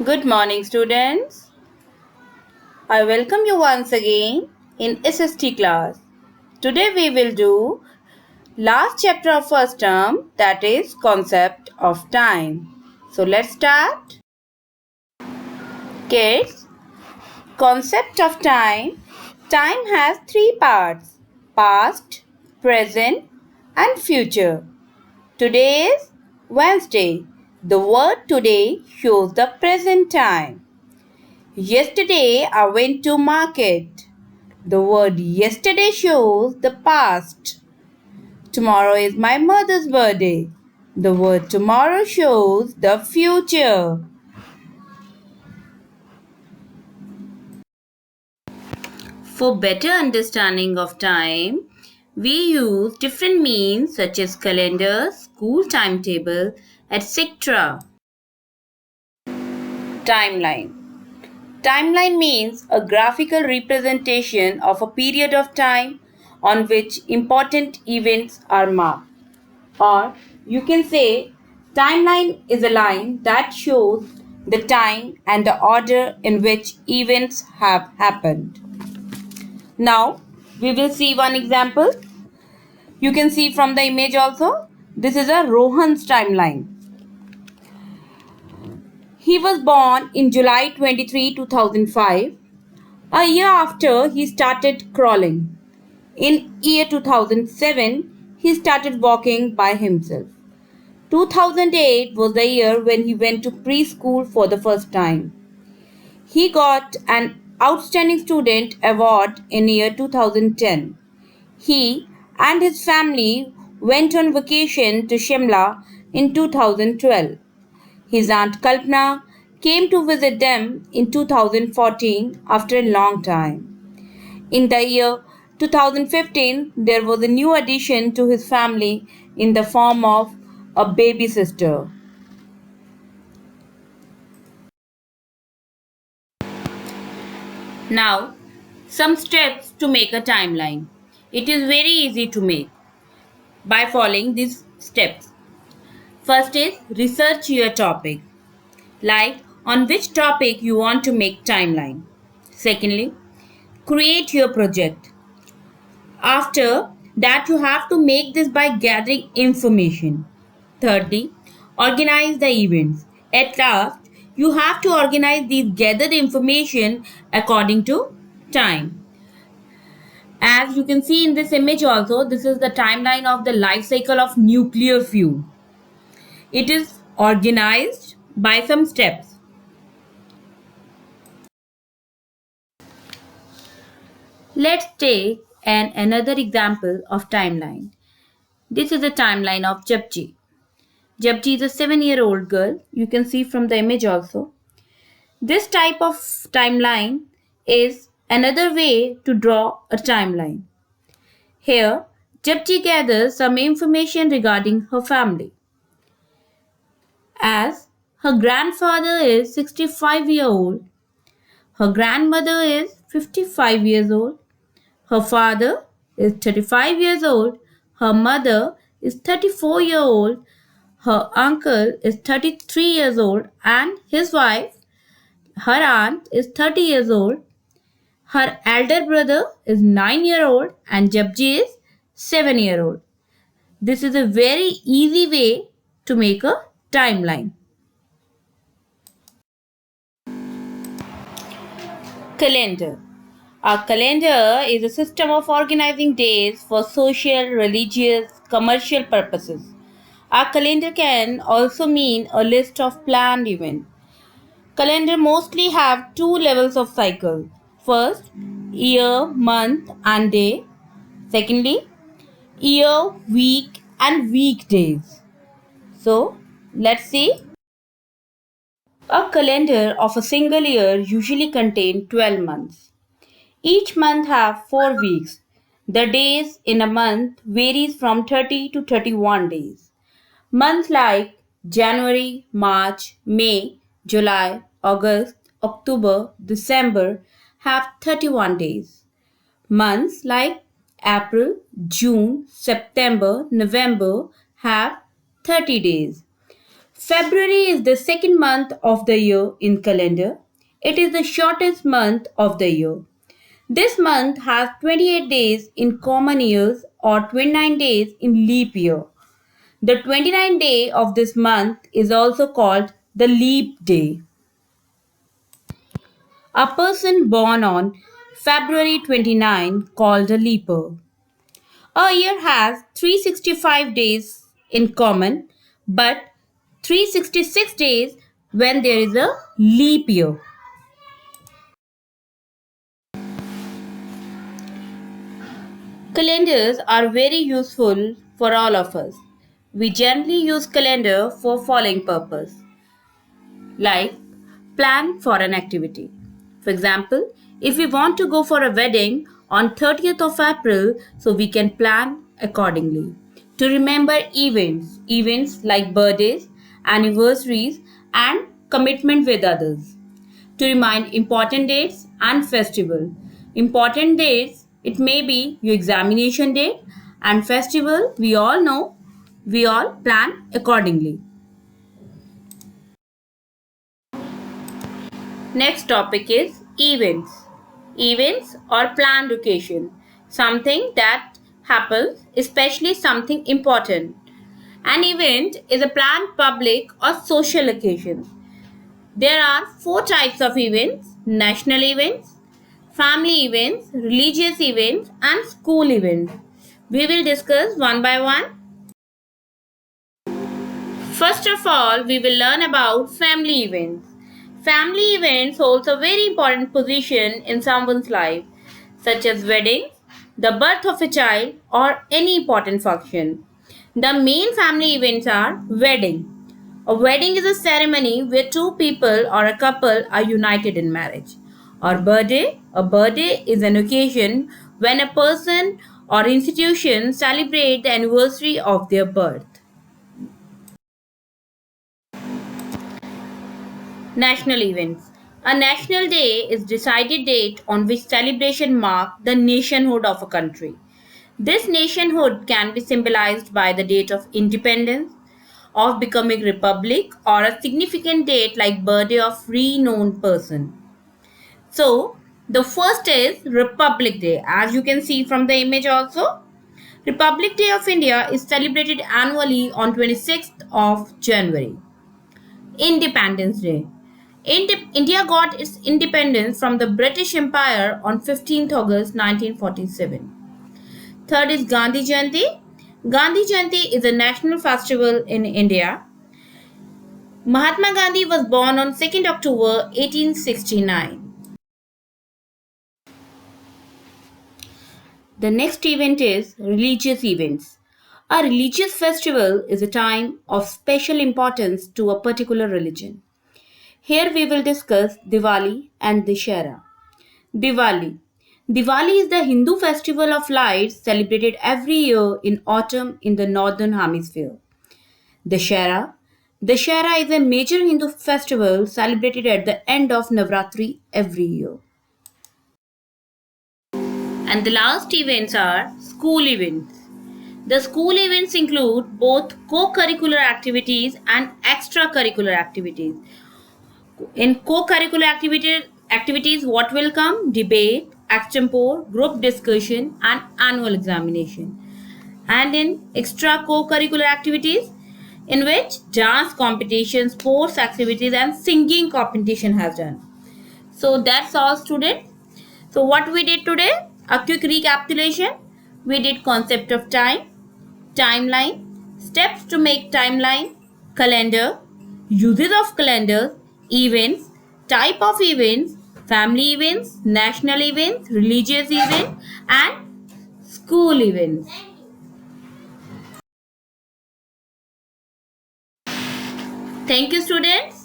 Good morning, students. I welcome you once again in SST class. Today we will do last chapter of first term, that is concept of time. So let's start. Kids, concept of time. Time has three parts: past, present and future. Today is Wednesday. The word today shows the present time. Yesterday I went to market. The word yesterday shows the past. Tomorrow is my mother's birthday. The word tomorrow shows the future. For better understanding of time, we use different means such as calendar, school timetable, etc. Timeline. Timeline means a graphical representation of a period of time on which important events are marked. Or you can say timeline is a line that shows the time and the order in which events have happened. Now we will see one example. You can see from the image also. This is a Rohan's timeline. He was born in July 23, 2005. A year after he started crawling. In year 2007, he started walking by himself. 2008 was the year when he went to preschool for the first time. He got an Outstanding Student Award in year 2010. He and his family went on vacation to Shimla in 2012. His aunt Kalpana came to visit them in 2014 after a long time. In the year 2015, there was a new addition to his family in the form of a baby sister. Now, some steps to make a timeline. It is very easy to make by following these steps. First is research your topic, like on which topic you want to make timeline. Secondly, create your project. After that, you have to make this by gathering information. Thirdly, organize the events. At last, you have to organize these gathered information according to time. As you can see in this image also, this is the timeline of the life cycle of nuclear fuel. It is organized by some steps. Let's take another example of timeline. This is a timeline of Japji. Japji is a 7-year-old girl. You can see from the image also. This type of timeline is another way to draw a timeline. Here, Japji gathers some information regarding her family. As her grandfather is 65-year-old, her grandmother is 55 years old, her father is 35 years old, her mother is 34-year-old, her uncle is 33 years old, and his wife, her aunt, is 30 years old. Her elder brother is 9-year-old and Japji is 7-year-old. This is a very easy way to make a timeline. Calendar. A calendar is a system of organizing days for social, religious, commercial purposes. A calendar can also mean a list of planned events. Calendar mostly have two levels of cycle. First, year, month and day. Secondly, year, week and weekdays. So, let's see. A calendar of a single year usually contains 12 months. Each month have 4 weeks. The days in a month varies from 30 to 31 days. Months like January, March, May, July, August, October, December have 31 days. Months like April, June, September, November have 30 days. February is the second month of the year in calendar. It is the shortest month of the year. This month has 28 days in common years or 29 days in leap year. The 29th day of this month is also called the leap day. A person born on February 29 called a leaper. A year has 365 days in common but 366 days when there is a leap year. Calendars are very useful for all of us. We generally use calendar for following purpose like plan for an activity. For example, if we want to go for a wedding on 30th of April, so we can plan accordingly. To remember events like birthdays, anniversaries, and commitment with others. To remind important dates and festival. Important dates, it may be your examination date, and festival, we all know, we all plan accordingly. Next topic is events. Events or planned occasion. Something that happens, especially something important. An event is a planned public or social occasion. There are four types of events: national events, family events, religious events, and school events. We will discuss one by one. First of all, we will learn about family events. Family events holds a very important position in someone's life, such as weddings, the birth of a child, or any important function. The main family events are wedding. A wedding is a ceremony where two people or a couple are united in marriage. Or birthday, a birthday is an occasion when a person or institution celebrate the anniversary of their birth. National events. A national day is decided date on which celebration mark the nationhood of a country. This nationhood can be symbolized by the date of independence, of becoming republic, or a significant date like birthday of renowned person. So, the first is Republic Day. As you can see from the image also, Republic Day of India is celebrated annually on 26th of January. Independence Day. India got its independence from the British Empire on 15th August 1947. Third is Gandhi Jayanti. Gandhi Jayanti is a national festival in India. Mahatma Gandhi was born on 2nd October 1869. The next event is religious events. A religious festival is a time of special importance to a particular religion. Here we will discuss Diwali and Dussehra. Diwali. Diwali is the Hindu festival of lights celebrated every year in autumn in the northern hemisphere. Dussehra. Dussehra is a major Hindu festival celebrated at the end of Navratri every year. And the last events are school events. The school events include both co-curricular activities and extracurricular activities. In co-curricular activities, what will come? Debate, extempore, group discussion, and annual examination. And in extra co-curricular activities, in which dance competition, sports activities, and singing competition has done. So that's all, students. So what we did today? A quick recapitulation. We did concept of time, timeline, steps to make timeline, calendar, uses of calendar, events, type of events, family events, national events, religious events, and school events. Thank you, students.